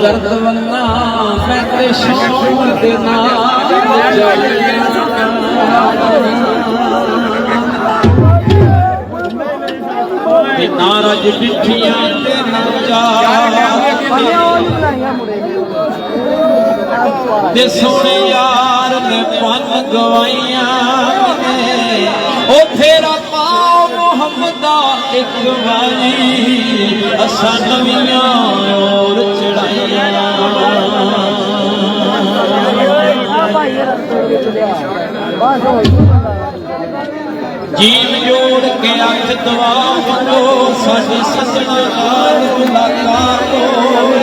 दर्द वन्ना मैं ते शौक दे नाराज बिठियां ते ना जा ते सोने यार ने पन गवाइया ओ फेरा पाओ मोहम्मदा एक बारी असा नवियां और चढ़ाइया जीव जोड़ के अख दवा मंगो साडी सजना नाल मुलाकात होवे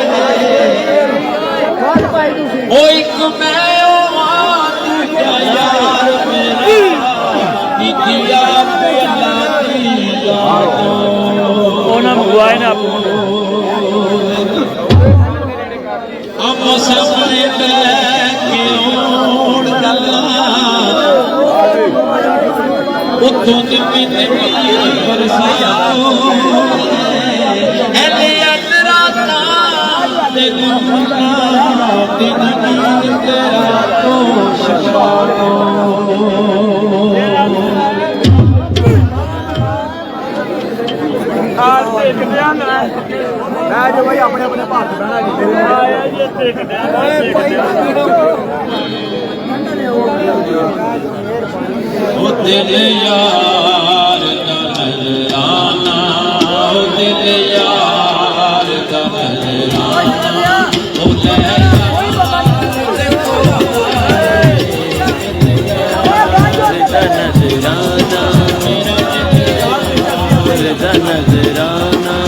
ओ एक मैं दूजा यार मेरा दीदिया पेला दी यादो ओना बुआए ना हम सामने बैठे ओड़ गल्ला उतों निम्मी निम्मी बरसिया ऐले अतराता ते गुना दिन नील तेरा तो शफाको आज देख ध्यान है मैं जो भाई अपने अपने हाथ बना के आया ये देख ध्यान ओ दिल यार दा नजराना ओ दिल यार दा नजराना ओ ले नजराना मेरा नजराना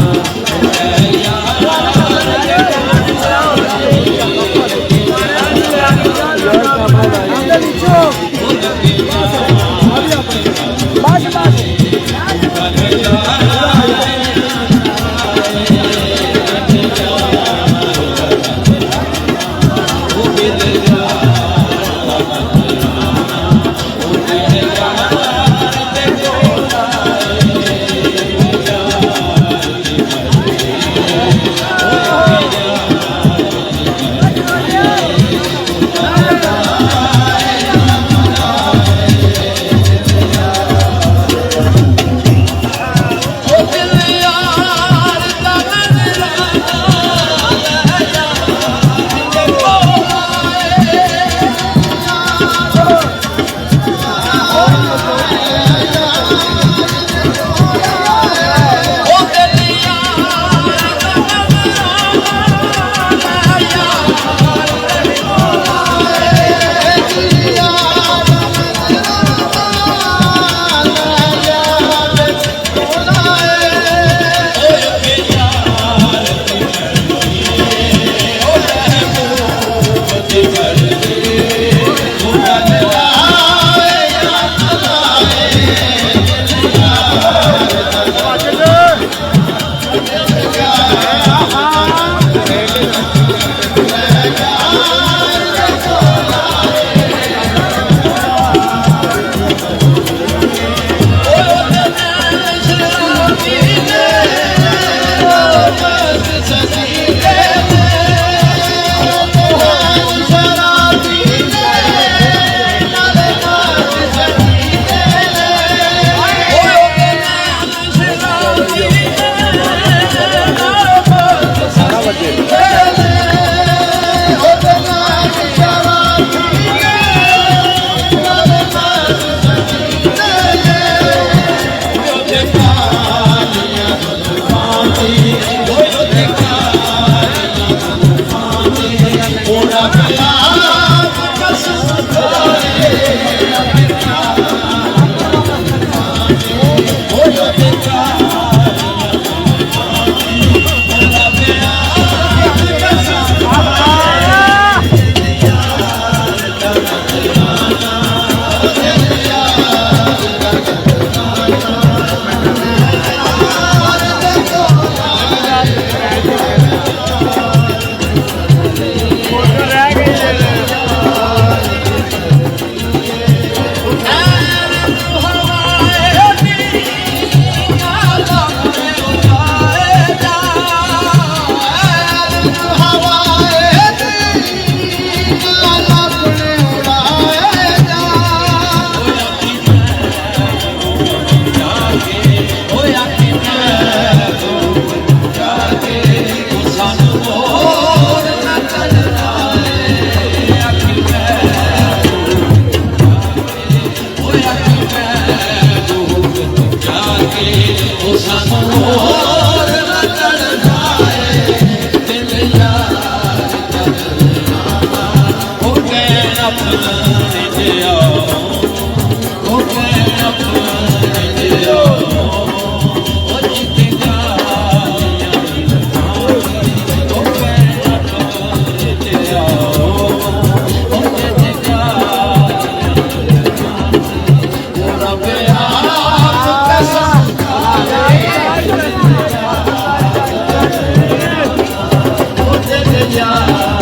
ਪਿਆਰਾ